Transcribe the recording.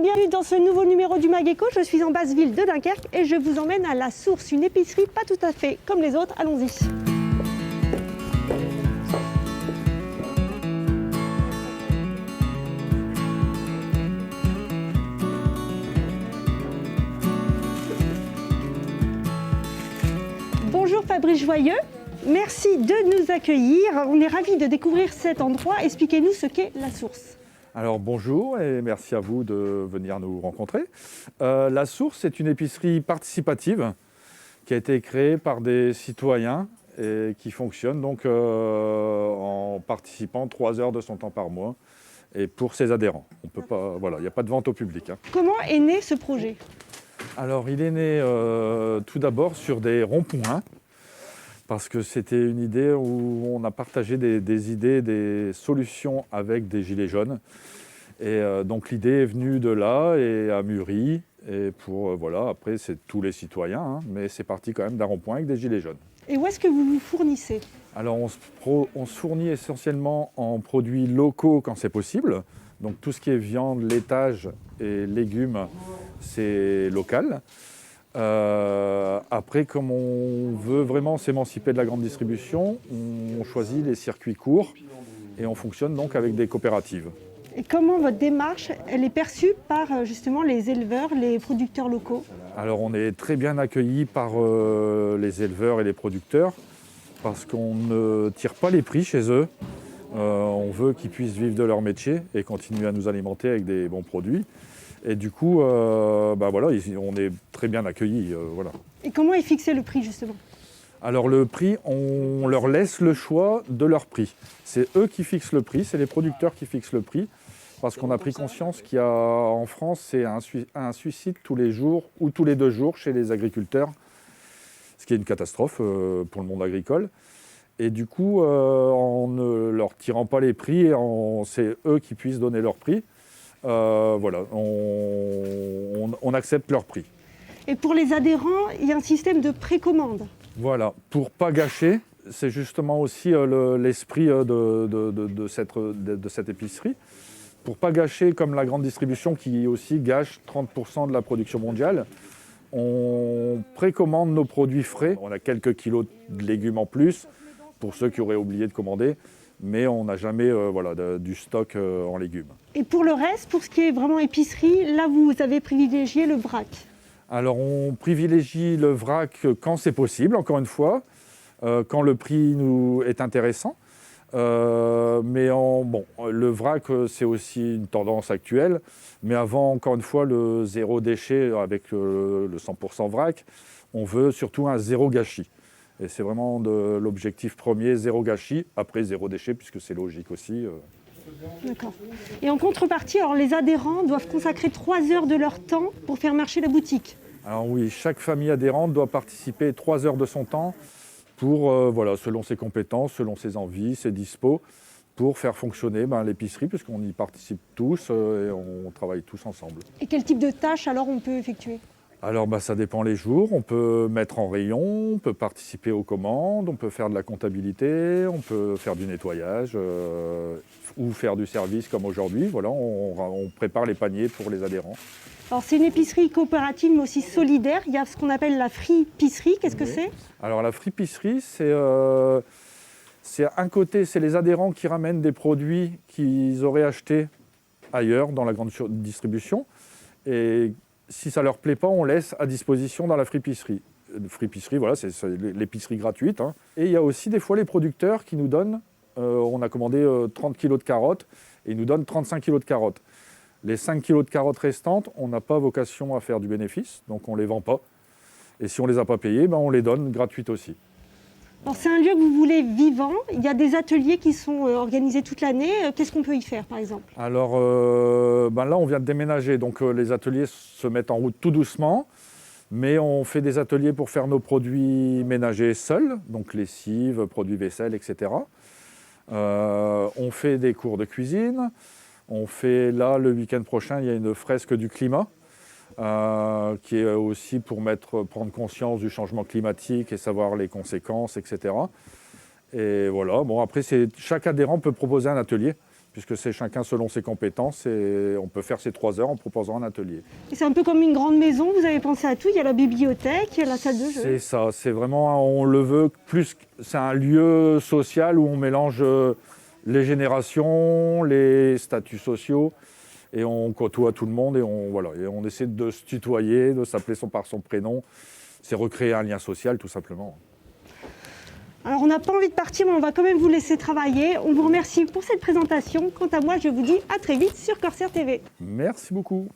et bienvenue dans ce nouveau numéro du Mag Éco. Je suis en basse ville de Dunkerque et je vous emmène à La Source, une épicerie pas tout à fait comme les autres. Allons-y. Bonjour Fabrice Joyeux, merci de nous accueillir. On est ravis de découvrir cet endroit. Expliquez-nous ce qu'est La Source. Alors bonjour et merci à vous de venir nous rencontrer. La Source, c'est une épicerie participative qui a été créée par des citoyens et qui fonctionne donc en participant 3 heures de son temps par mois et pour ses adhérents. On peut pas, voilà, il n'y a pas de vente au public. Comment est né ce projet? Alors il est né tout d'abord sur des ronds-points parce que c'était une idée où on a partagé des idées, des solutions avec des gilets jaunes. Et donc l'idée est venue de là et a mûri. Et pour, voilà, après c'est tous les citoyens, hein, mais c'est parti quand même d'un rond-point avec des gilets jaunes. Et où est-ce que vous vous fournissez? Alors on se fournit essentiellement en produits locaux quand c'est possible. Donc tout ce qui est viande, laitage et légumes, c'est local. Après, comme on veut vraiment s'émanciper de la grande distribution, on choisit les circuits courts et on fonctionne donc avec des coopératives. Et comment votre démarche elle est perçue par justement les éleveurs, les producteurs locaux? Alors on est très bien accueillis par les éleveurs et les producteurs parce qu'on ne tire pas les prix chez eux. On veut qu'ils puissent vivre de leur métier et continuer à nous alimenter avec des bons produits. Et du coup, voilà, on est très bien accueillis. Voilà. Et comment est fixé le prix justement? Alors le prix, on leur laisse le choix de leur prix. C'est eux qui fixent le prix, c'est les producteurs qui fixent le prix. Parce qu'on a pris conscience qu'il y a en France, c'est un suicide tous les jours ou tous les 2 jours chez les agriculteurs. Ce qui est une catastrophe pour le monde agricole. Et du coup, en ne leur tirant pas les prix, c'est eux qui puissent donner leur prix. Voilà, on accepte leur prix. Et pour les adhérents, il y a un système de précommande. Voilà, pour pas gâcher, c'est justement aussi l'esprit de cette épicerie. Pour pas gâcher comme la grande distribution qui aussi gâche 30% de la production mondiale, on précommande nos produits frais. On a quelques kilos de légumes en plus pour ceux qui auraient oublié de commander. Mais on n'a jamais du stock en légumes. Et pour le reste, pour ce qui est vraiment épicerie, là vous avez privilégié le vrac. Alors on privilégie le vrac quand c'est possible, encore une fois, quand le prix nous est intéressant. Le vrac c'est aussi une tendance actuelle, mais avant encore une fois le zéro déchet avec le 100% vrac, on veut surtout un zéro gâchis. Et c'est vraiment l'objectif premier, zéro gâchis, après zéro déchet, puisque c'est logique aussi. D'accord. Et en contrepartie, alors, les adhérents doivent consacrer 3 heures de leur temps pour faire marcher la boutique. Alors oui, chaque famille adhérente doit participer 3 heures de son temps pour, selon ses compétences, selon ses envies, ses dispos, pour faire fonctionner l'épicerie, puisqu'on y participe tous et on travaille tous ensemble. Et quel type de tâches alors on peut effectuer? Alors ça dépend les jours, on peut mettre en rayon, on peut participer aux commandes, on peut faire de la comptabilité, on peut faire du nettoyage ou faire du service comme aujourd'hui. Voilà, on prépare les paniers pour les adhérents. Alors c'est une épicerie coopérative mais aussi solidaire, il y a ce qu'on appelle la friperie, qu'est-ce que c'est? Alors la friperie, c'est un côté, c'est les adhérents qui ramènent des produits qu'ils auraient achetés ailleurs dans la grande distribution. Et si ça ne leur plaît pas, on laisse à disposition dans la friperie. Friperie, voilà, c'est l'épicerie gratuite. Hein. Et il y a aussi des fois les producteurs qui nous donnent, on a commandé 30 kg de carottes, et ils nous donnent 35 kg de carottes. Les 5 kg de carottes restantes, on n'a pas vocation à faire du bénéfice, donc on ne les vend pas. Et si on ne les a pas payées, on les donne gratuites aussi. Alors c'est un lieu que vous voulez vivant, il y a des ateliers qui sont organisés toute l'année. Qu'est-ce qu'on peut y faire par exemple? Alors là on vient de déménager, donc les ateliers se mettent en route tout doucement, mais on fait des ateliers pour faire nos produits ménagers seuls, donc lessive, produits vaisselle, etc. On fait des cours de cuisine, on fait là le week-end prochain il y a une fresque du climat, qui est aussi pour prendre conscience du changement climatique et savoir les conséquences, etc. Et voilà, bon après chaque adhérent peut proposer un atelier. puisque c'est chacun selon ses compétences et on peut faire ces 3 heures en proposant un atelier. Et c'est un peu comme une grande maison, vous avez pensé à tout, il y a la bibliothèque, il y a la salle de jeu. C'est ça, c'est vraiment, on le veut plus, c'est un lieu social où on mélange les générations, les statuts sociaux, et on côtoie tout le monde et on essaie de se tutoyer, de s'appeler par son prénom. C'est recréer un lien social tout simplement. Alors on n'a pas envie de partir, mais on va quand même vous laisser travailler. On vous remercie pour cette présentation. Quant à moi, je vous dis à très vite sur Corsair TV. Merci beaucoup.